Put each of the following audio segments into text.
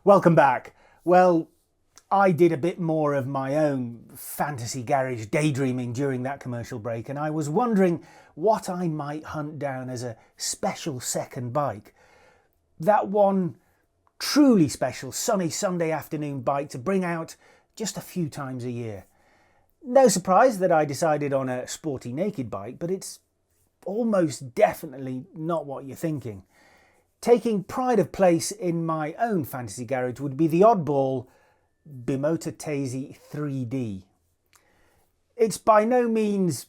Welcome back. Well, I did a bit more of my own fantasy garage daydreaming during that commercial break, and I was wondering what I might hunt down as a special second bike. That one truly special sunny Sunday afternoon bike to bring out just a few times a year. No surprise that I decided on a sporty naked bike, but it's almost definitely not what you're thinking. Taking pride of place in my own fantasy garage would be the oddball Bimota Tazy 3D. It's by no means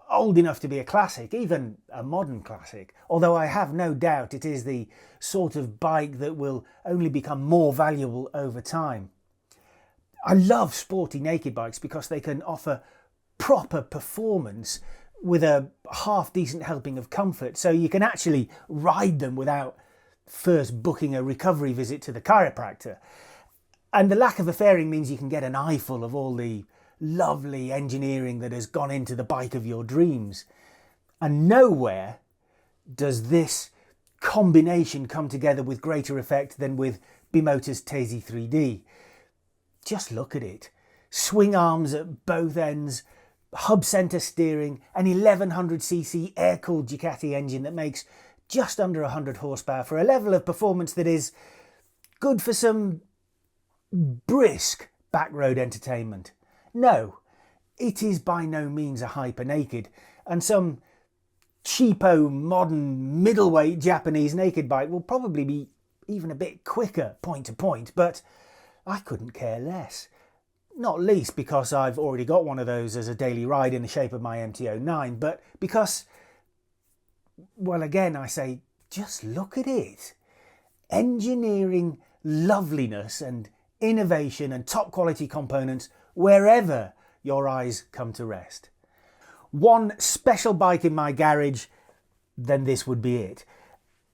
old enough to be a classic, even a modern classic, although I have no doubt it is the sort of bike that will only become more valuable over time. I love sporty naked bikes because they can offer proper performance with a half decent helping of comfort, so you can actually ride them without first booking a recovery visit to the chiropractor. And the lack of a fairing means you can get an eyeful of all the lovely engineering that has gone into the bike of your dreams. And nowhere does this combination come together with greater effect than with Bimota's Tazy 3D. Just look at it. Swing arms at both ends, hub centre steering, an 1100cc air-cooled Ducati engine that makes just under 100 horsepower for a level of performance that is good for some brisk backroad entertainment. No, it is by no means a hyper naked, and some cheapo modern middleweight Japanese naked bike will probably be even a bit quicker point to point, but I couldn't care less. Not least because I've already got one of those as a daily ride in the shape of my MT-09, but because, well, again, I say, just look at it. Engineering loveliness and innovation and top quality components wherever your eyes come to rest. One special bike in my garage, then this would be it.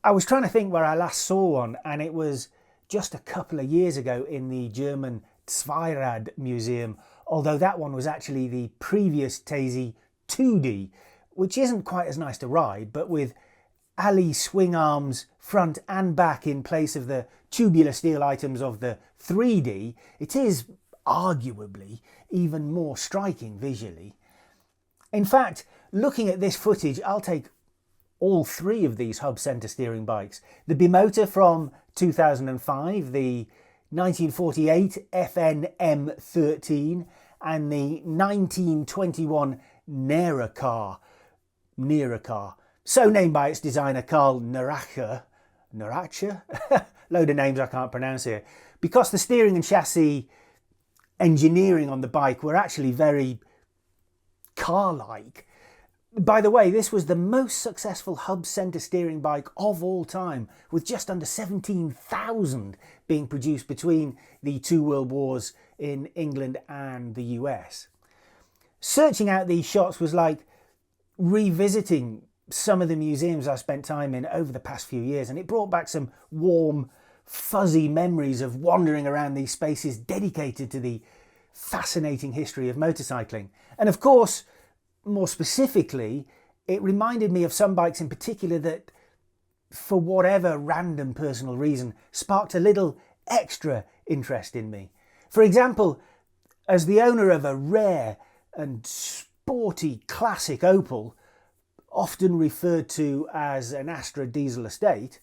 I was trying to think where I last saw one, and it was just a couple of years ago in the German Zweirad Museum, although that one was actually the previous Tazy 2D, which isn't quite as nice to ride, but with alley swing arms front and back in place of the tubular steel items of the 3D, it is arguably even more striking visually. In fact, looking at this footage, I'll take all three of these hub centre steering bikes. The Bimota from 2005, the 1948 FN M13 and the 1921 Ner-a-car, so named by its designer Carl Ner-a-car, load of names I can't pronounce here, because the steering and chassis engineering on the bike were actually very car-like. By the way, this was the most successful hub centre steering bike of all time, with just under 17,000 being produced between the two world wars in England and the US. Searching out these shots was like revisiting some of the museums I spent time in over the past few years, and it brought back some warm, fuzzy memories of wandering around these spaces dedicated to the fascinating history of motorcycling. And of course, more specifically, it reminded me of some bikes in particular that, for whatever random personal reason, sparked a little extra interest in me. For example, as the owner of a rare and sporty classic Opel, often referred to as an Astra diesel estate,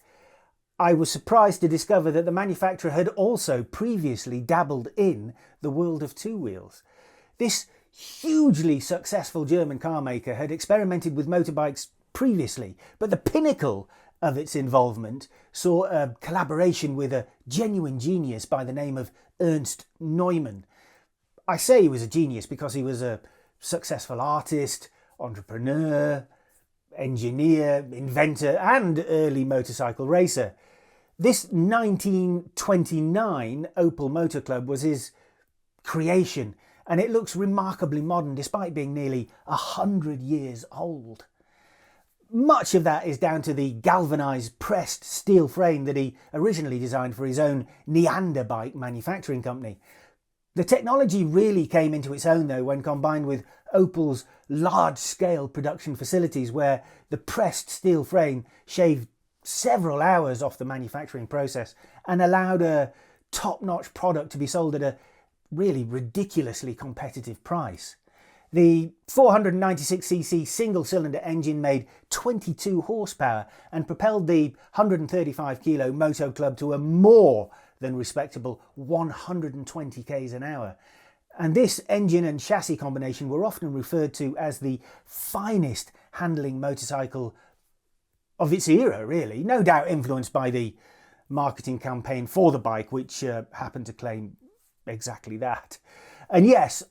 I was surprised to discover that the manufacturer had also previously dabbled in the world of two wheels. This hugely successful German car maker had experimented with motorbikes previously, but the pinnacle of its involvement saw a collaboration with a genuine genius by the name of Ernst Neumann. I say he was a genius because he was a successful artist, entrepreneur, engineer, inventor, and early motorcycle racer. This 1929 Opel Motor Club was his creation, and it looks remarkably modern despite being nearly 100 years old. Much of that is down to the galvanised pressed steel frame that he originally designed for his own Neander bike manufacturing company. The technology really came into its own though when combined with Opel's large-scale production facilities, where the pressed steel frame shaved several hours off the manufacturing process and allowed a top-notch product to be sold at a really ridiculously competitive price. The 496cc single-cylinder engine made 22 horsepower and propelled the 135-kilo Moto Club to a more than respectable 120 k's an hour. And this engine and chassis combination were often referred to as the finest handling motorcycle of its era, really. No doubt influenced by the marketing campaign for the bike, which happened to claim exactly that. And yes,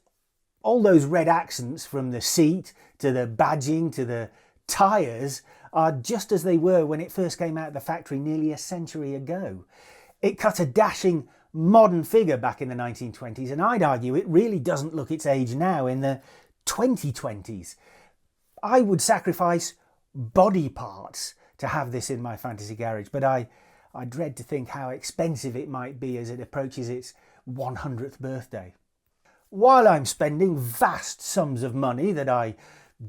all those red accents, from the seat to the badging to the tyres, are just as they were when it first came out of the factory nearly a century ago. It cut a dashing modern figure back in the 1920s, and I'd argue it really doesn't look its age now in the 2020s. I would sacrifice body parts to have this in my fantasy garage, but I dread to think how expensive it might be as it approaches its 100th birthday. While I'm spending vast sums of money that I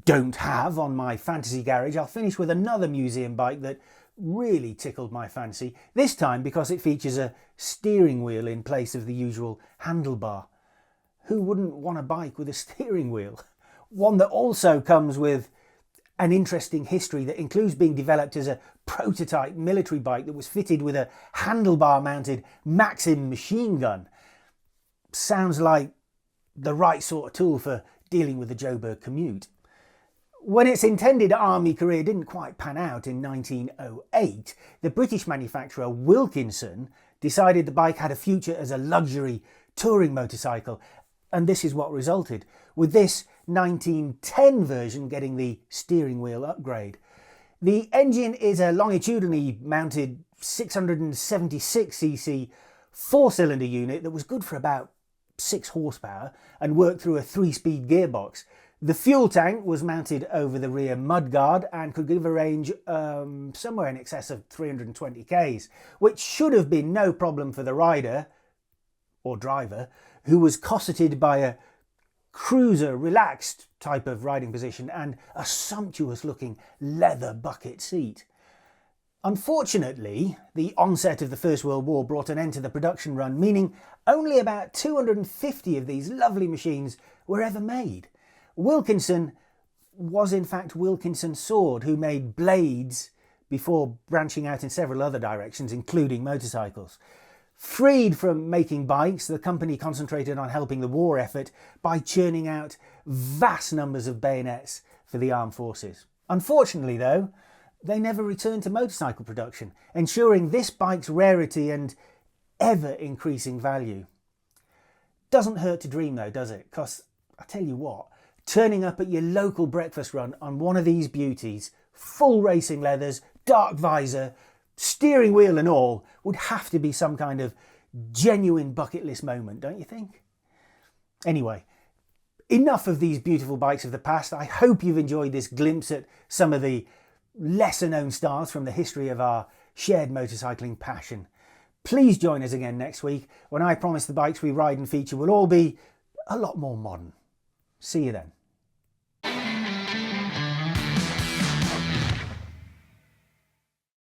don't have on my fantasy garage, I'll finish with another museum bike that really tickled my fancy, this time because it features a steering wheel in place of the usual handlebar. Who wouldn't want a bike with a steering wheel? One that also comes with an interesting history that includes being developed as a prototype military bike that was fitted with a handlebar mounted Maxim machine gun. Sounds like the right sort of tool for dealing with the Joburg commute. When its intended army career didn't quite pan out in 1908, the British manufacturer Wilkinson decided the bike had a future as a luxury touring motorcycle, and this is what resulted, with this 1910 version getting the steering wheel upgrade. The engine is a longitudinally mounted 676cc four-cylinder unit that was good for about 6 horsepower and worked through a 3-speed gearbox. The fuel tank was mounted over the rear mudguard and could give a range somewhere in excess of 320 k's, which should have been no problem for the rider, or driver, who was cosseted by a cruiser relaxed type of riding position and a sumptuous looking leather bucket seat. Unfortunately, the onset of the First World War brought an end to the production run, meaning only about 250 of these lovely machines were ever made. Wilkinson was in fact Wilkinson Sword, who made blades before branching out in several other directions, including motorcycles. Freed from making bikes, the company concentrated on helping the war effort by churning out vast numbers of bayonets for the armed forces. Unfortunately, though, they never returned to motorcycle production, ensuring this bike's rarity and ever-increasing value. Doesn't hurt to dream though, does it? Because I tell you what, turning up at your local breakfast run on one of these beauties, full racing leathers, dark visor, steering wheel and all, would have to be some kind of genuine bucket list moment, don't you think? Anyway, enough of these beautiful bikes of the past. I hope you've enjoyed this glimpse at some of the lesser known stars from the history of our shared motorcycling passion. Please join us again next week when I promise the bikes we ride and feature will all be a lot more modern. See you then.